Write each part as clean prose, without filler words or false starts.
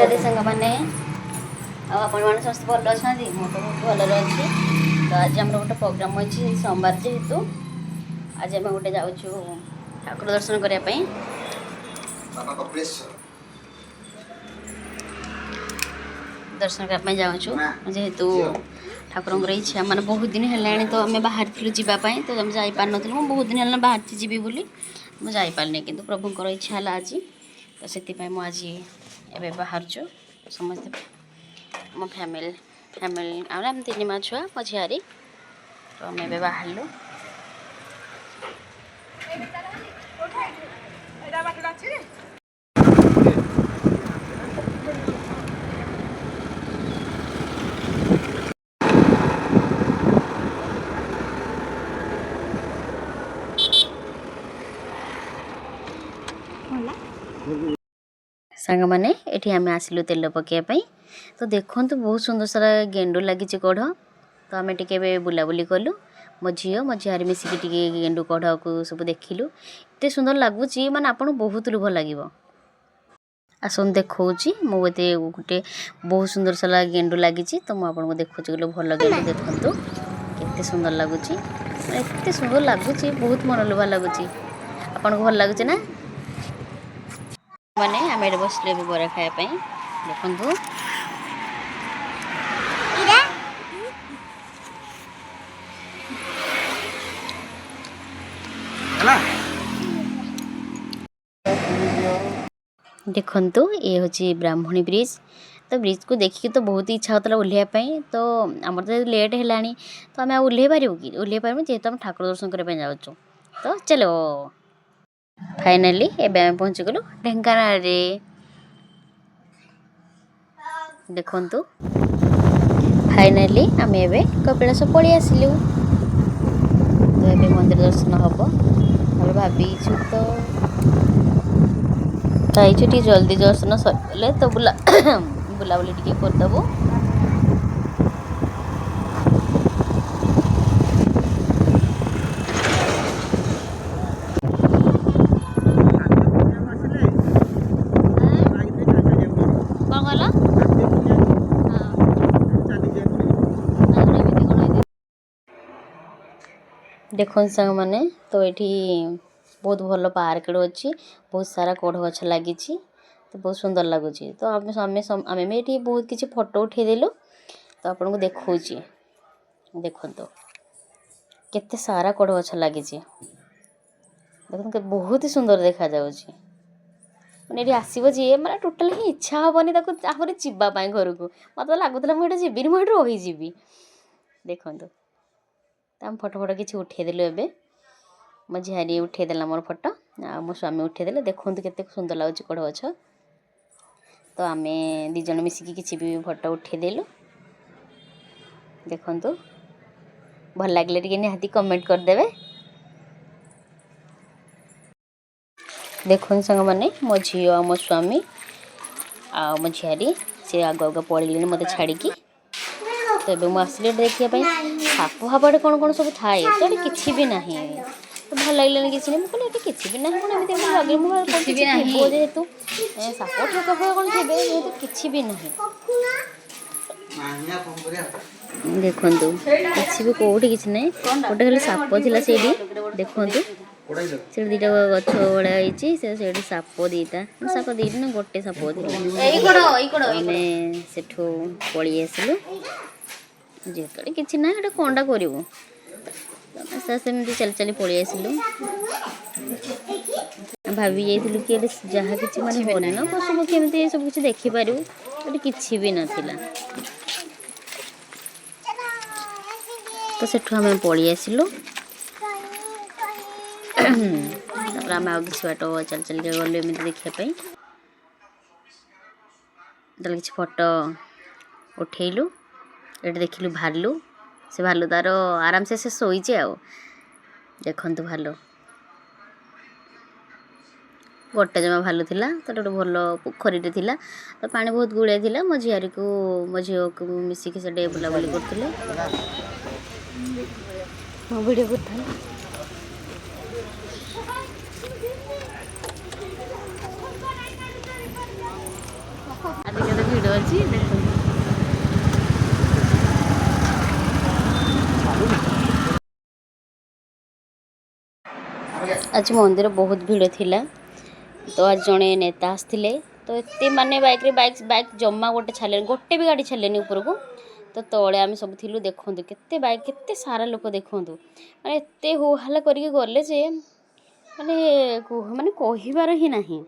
सांग मैंने आपण समस्त भल अच्छा मुझे बहुत भल अच्छी तो आज आम गोटे प्रोग्राम अच्छी सोमवार जेहेतु आज आम गोटे जाऊँ ठाकुर दर्शन करने दर्शन करने जाऊँ जेहेतु ठाकुर इच्छा मैंने बहुत दिन है तो आम बाहर जावाई तो आम जापार नु बहुत दिन है बाहर जी बोली मुझे जापारे कि प्रभुंर इच्छा है आज तो से मुझे एवं बाहर समस्ते मो फैमिली आम 3 माँ छुआ मो झियारी तो आम ए बाहर सांग मैंने ये आम आसलु तेल पकाइवाई तो देखो बहुत सुंदर सारा गेंडु लगी कढ़ तो आम टे बुलाबुली कलु मो झी मो झियारी मिसिकी गेंडु कढ़ को सब देखिलु एत सुंदर लगुच माने आपन बहुत लोभ लगे आसन देखी मुझे गोटे बहुत सुंदर सारा गेंडु लगी तो मुझे देखुची गलो भल गेंडु देखु केते सुंदर लगुच एत सुंदर लगुच बहुत मनोलोभा लगुच आपन को भल लगुच ना मैंने आम ये बसले भी बरा खायापी देखु देखु ये हूँ ब्राह्मणी ब्रिज तो ब्रिज को देखिए तो बहुत इच्छा होता ओह्लैवाई तो आमर तो लेट है तो आम ओह्लै पारू कि ओह्लै पारूँ जेहेतु आम ठाकुर दर्शन करने जाऊँ तो चलो फाइनाली एवं पहुँची गलु ढेंकानाल रे देखु फाइनाली आम ए कपिलास पलि आसिलु तो ये मंदिर दर्शन हम भावीचु तो टी जल्दी दर्शन सर तो बुलाबुली टी करदेबू देखो सांग मैंने तो ये बहुत भल पार्क अच्छी बहुत सारा कढ़ गछ लगी तो बहुत सुंदर लगुच तो आम ये बहुत किसी फोटो उठेदेलु तो आपन को देखा देखु केते सारा कढ़ गछ लगी देखो बहुत ही सुंदर देखा मैंने ये आसब जी मैंने टोटाल ही इच्छा हेनी आहरी जावाई घर को मत लगुला मुझे जीविनी मुझे रहीजी देखु आम फोटो किसी उठेदेलु एबे मो झियारी उठेदेला मोर फोटो आ मो स्वामी उठेदेले देखु केते सुंदर लगुच कढ़ गछ तो आम दीज मिसिकी किसी भी फोटो उठेदेलु देखु भल लगे टे निहाती कमेंट करदेवे देखो सांग मैंने मो झी आ मो स्वामी आ मो झियारी से आग आग पड़े मत छाड़ी तो ये मुझे देखापी साप फापड़े कौन कौन सब थाए तो ये किसी भी ना तो भल लगे किसी नहीं मुझे किसी भी ना कौन लगे मुझे जेहेतु साप ठोका फोका कौन थे जेहेतु किसी भी ना देखु किसी भी कौटी किसी ना गोटे खाली साप थी देखु से दीटा गछ भाई से साप दीटा ना गोटे साप आम से पलि आसलु जेहतु किसी ना गोटे कौनटा करूँ सेमती चली चली पलि आसलु भाभी जाइलु कि जहाँ कि माने हरिण पशु पक्षी एमती सब किसी देखिपारू ये किसी भी नाला तो सेठू आम पलि आसलु आम आ कि बाट चल चल गलु एमती देखापी किसी फोटो उठेलु ये देखिलु भालू से भालू तार आराम से शोचे आ देखु भालू गोटे जमा भालू थिला तो गोटे भल पोखरीटे थिला तो पानी बहुत गुड़े थिला मो झियारी को मो झील को मिसिकी से बुलाबुली करथिले मो वीडियो करथाले आज ଭିଡ଼ ଅଛି ଦେଖନ୍ତୁ। आज मंदिर बहुत भिड़ थिला तो आज जड़े नेता आसते तो एत माने बाइक जमा गोटे भी गाड़ी छाड़े ऊपर को तो तले आम सब थिलु देखु केते बाइक केते सारा लोक देखु माने एत होहल्ला करके गले जे माने माने कहिबार ही नहीं।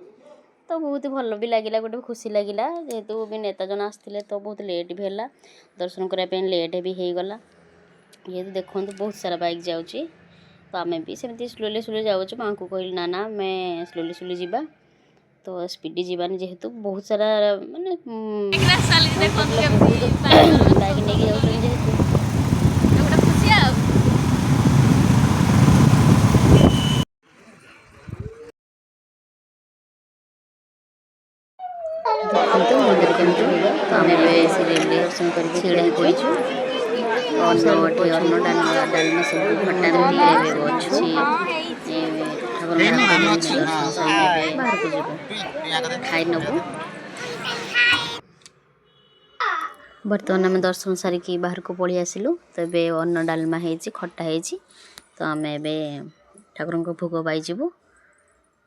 तो बहुत भल भी लगिला गोटे खुशी लगिला जेहेतु भी नेता जन आसते तो बहुत लेट भी है दर्शन करने लेट भी हो गला। ये देखो बहुत सारा बाइक जाऊँगी तो आम भी सेमती स्लोली स्लोली जाऊँ माँ को कहली ना ना मैं स्लोली स्लोली जीवा तो स्पीडी जीवानी जेहेतु बहुत सारा माने बाइक नहीं जाऊँ जेहेतु देखते मंदिर केमती तो आम दर्शन करके छिड़ा होइछु और नौटी अन्न डालमा सब खटा अच्छी बाहर को जीव खाई नबू। बर्तमान आम दर्शन सारिकी बाहर को पड़ी आसिलु तो ये अन्न डालमा होती खटा होती तो आम ए ठाकुर को भोग पाइबू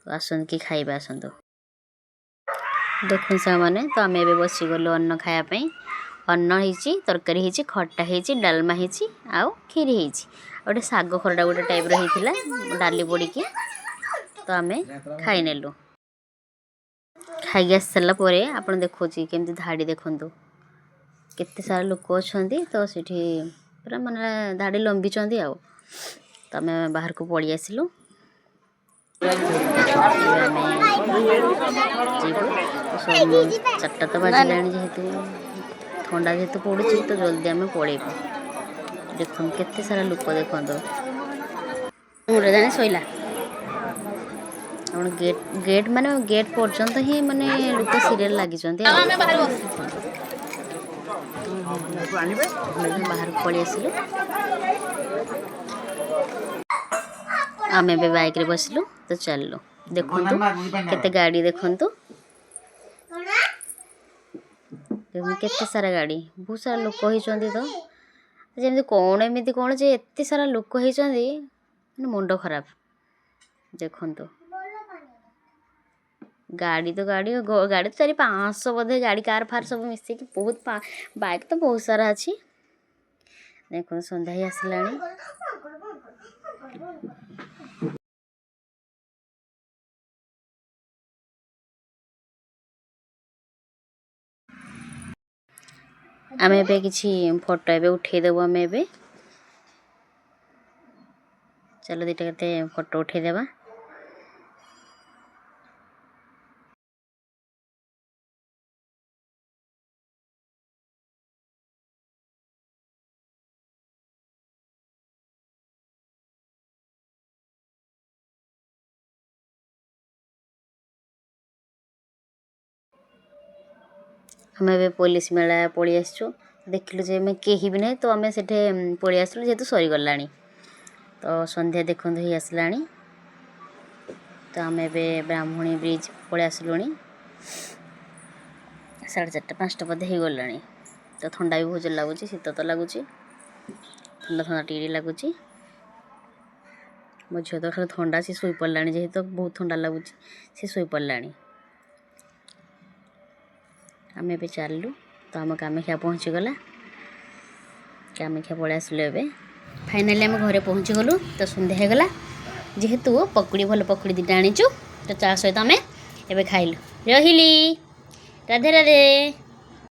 तो आसत कि खाइबा आसतु देखु सा मैंने तो आम ए बसीगलु अन्न खायापी अन्न होती तरकारी होती खटा होती डालमा होती आउ खीरी होती गोटे साग खरडा गोटे टाइप रही डाली पड़ी तो आम खाई नेलु खाई आस सारापर आप देखो केमती धाड़ी देखु केते सारा लोक अच्छा तो सीठी पूरा माने धाड़ी लंबी आउ तो आम बाहर को पड़ी आसिलु चार्टा तो बाजिला जेहेतु ठंडा जेहेतु पड़ू तो जल्दी आम पलैबू देख केते सारा लोक देखो मुझे जाने शोला गेट माने गेट पर्यंत ही माने लोक सीरियल लगी बाहर पलि आसिलु आम ए बाइक रे बसिलु तो चलु देखु केते गाड़ी देखु केते सारा गाड़ी बहुत सारा लोक होती तो जमी कौन एमती कौन जे एत सारा लोक होती मुंड खराब देखु गाड़ी तो गाड़ी गाड़ी तो 400-500 बोधे गाड़ी कार फार सब मिसिक बहुत बाइक तो बहुत सारा अच्छी देखो संध्या ही आसला आम ए किसी फोटो ए उठेदेबू आम ए चलो दीटा के फोटो उठेदेबा आम ए पुलिस मेला पलि आसचु देखिलु जे मैं कहीं भी नहीं तो आम से पलि आसलु जेहेतु सरीगला तो संध्या देखु ही आसला तो आम ए ब्राह्मणी ब्रिज पलि आसलु 4:30-5टा बोधे हो गला तो ठंडा भी बहुत लगुच शीत तो लगुच ठंडा ठंडा टी लगुच मो झील तो खाली ठंडा सी शोई पड़ा जेहेतु बहुत ठंडा लगुच सी शोई पड़ा आम ए चलु तो आम कामाख्या पहुँची गला कामाख्या पलि आसलु ए फाइनाली आम घरे पहुँची गलु तो सन्ध्या हो गला जेहेतु पकुड़ी भल पकुड़ी दीटा आनीचु तो चा सहित आम ए खाइलु रही राधे राधे।